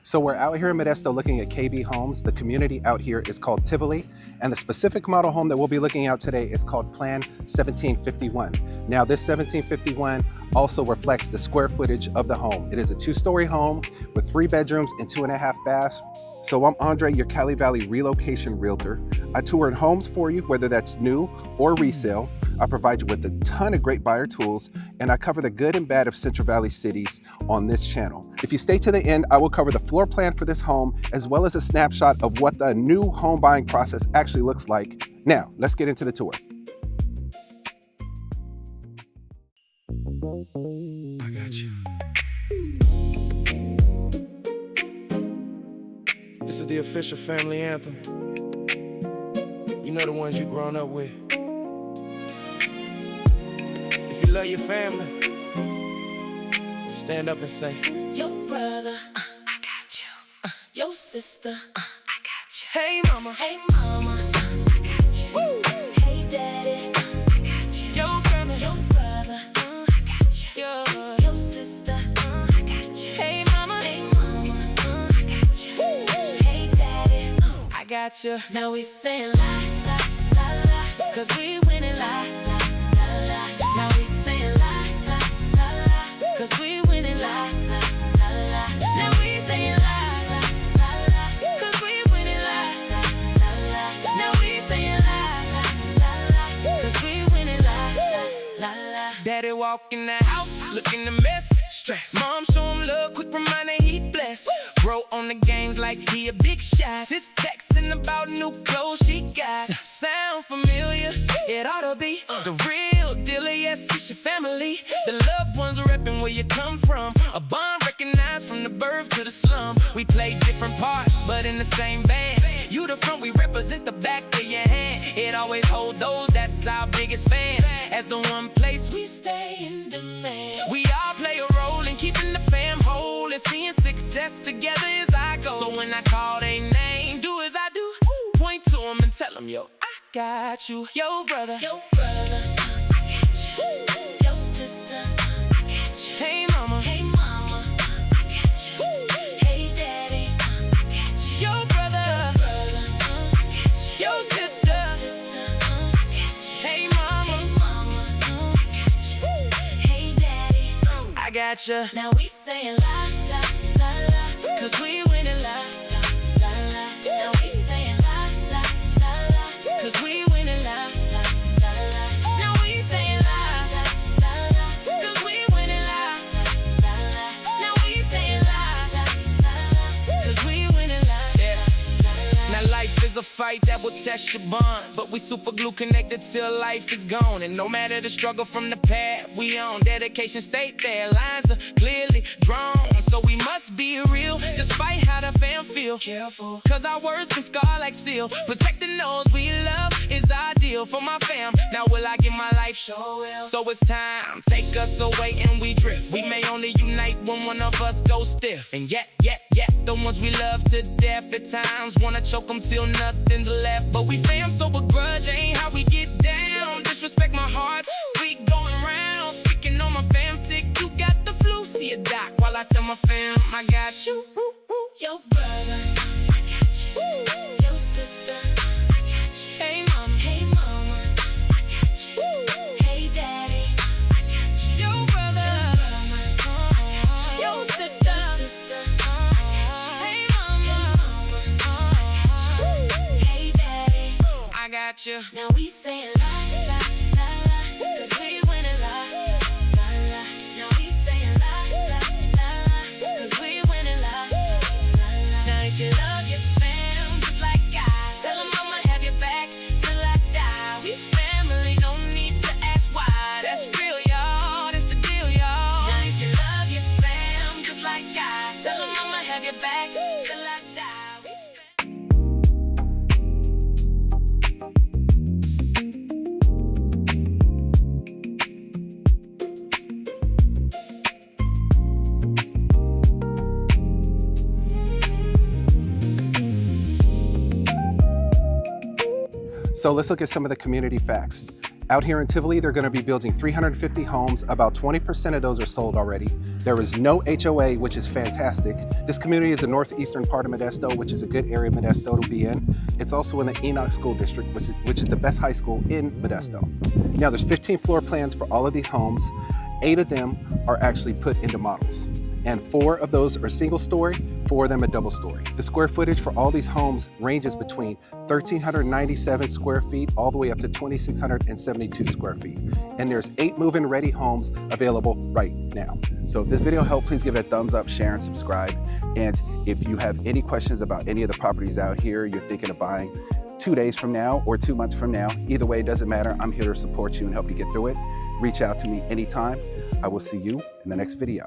So we're out here in Modesto looking at KB homes. The community out here is called Tivoli, and the specific model home that we'll be looking at today is called Plan 1751. Now this 1751 also reflects the square footage of the home. It is a 2-story home with 3 bedrooms and 2.5 baths. So I'm Andre, your Cali Valley relocation realtor. I tour homes for you, whether that's new or resale. I provide you with a ton of great buyer tools, and I cover the good and bad of Central Valley cities on this channel. If you stay to the end, I will cover the floor plan for this home, as well as a snapshot of what the new home buying process actually looks like. Now, let's get into the tour. I got you. This is the official family anthem. You know, the ones you grown up with. If you love your family, stand up and say, your brother, I got you. Your sister, I got you. hey mama, Hey mama, I got you. woo. Hey daddy, I got you. Your brother, Your brother, I got you. Your sister, I got you. hey mama, Hey mama, I got you. woo. Hey daddy, I got you. now we saying la la la la, 'cause we winning la la la la. Now we saying la la la la, 'cause we winning la la la la. Now we saying la la la la, 'cause we winning la la la la. Now we saying la la la la, 'cause we winning la la la la. Daddy walk in the house, looking a mess, stress. Mom show him love, quick reminder he blessed. Bro on the games like he a big shot. Sis texting about new clothes she got. Sound familiar? It ought to be the real deal. Yes, it's your family. The loved ones repping where you come from. A bond recognized from the birth to the slum. We play different parts, but in the same band. You the front, we represent the back of your hand. It always hold those, that's our biggest fans. As the one place we stay in demand. We all play a role in keeping the fam whole and seeing success together as I go. So when I call their name, do as I do. Point to them and tell them, yo, I got you. Yo, brother. Your brother, I got you. Your sister, I got you. Hey, mama. Hey mama, I got you. Hey daddy, I got you. Yo, brother. I got you. Yo, sister. Sister, I got you. Hey, mama. Hey mama, I got you. Hey daddy, I got you. now we saying la la la la, 'cause we winning la la la la. Now we saying la la la la, 'cause we winning la la la la. Now we saying la la la la, 'cause we winning la la la la. Now we saying la la la la, 'cause we winning la la la la. Now life is a fight that will test your bond, but we super glue connected till life is gone. And no matter the struggle from the path we on, dedication stay there. Lines are clearly drawn, so we must be real, despite how the fam feel. Careful, 'Cause our words can scar like steel. Protecting those we love is ideal for my fam. Now will I give my life? sure will. So it's time, take us away and we drift. We may only unite when one of us goes stiff. And yet, the ones we love to death at times wanna choke them till nothing's left. But we fam, so begrudge ain't how we get down. Disrespect my heart, we going round. Speaking on my fam sick, you got the flu. See a doc while I tell my fam, I got you. Your brother, I got you. Your sister, I got you. Hey mama, Hey mama, I got you. Hey daddy, I got you. yo brother, Your sister, I got you. hey mama, Hey daddy, I got you. now we saying la la la la, 'cause we winning la la la. Now we saying la la la la, 'cause we winning la la la. Now if you love your fam just like I, tell 'em I'ma have your back till I die. We family, no need to ask why. That's real, y'all. That's the deal, y'all. Now if you love your fam just like I, tell 'em I'ma have your back till I die. So let's look at some of the community facts. Out here in Tivoli, they're going to be building 350 homes. About 20% of those are sold already. There is no HOA, which is fantastic. This community is the northeastern part of Modesto, which is a good area of Modesto to be in. It's also in the Enoch School District, which is the best high school in Modesto. Now, there's 15 floor plans for all of these homes. 8 of them are actually put into models. And 4 of those are single story, 4 of them are double story. The square footage for all these homes ranges between 1,397 square feet all the way up to 2,672 square feet. And there's 8 move-in ready homes available right now. So if this video helped, please give it a thumbs up, share, and subscribe. And if you have any questions about any of the properties out here you're thinking of buying 2 days from now or 2 months from now, either way, it doesn't matter. I'm here to support you and help you get through it. Reach out to me anytime. I will see you in the next video.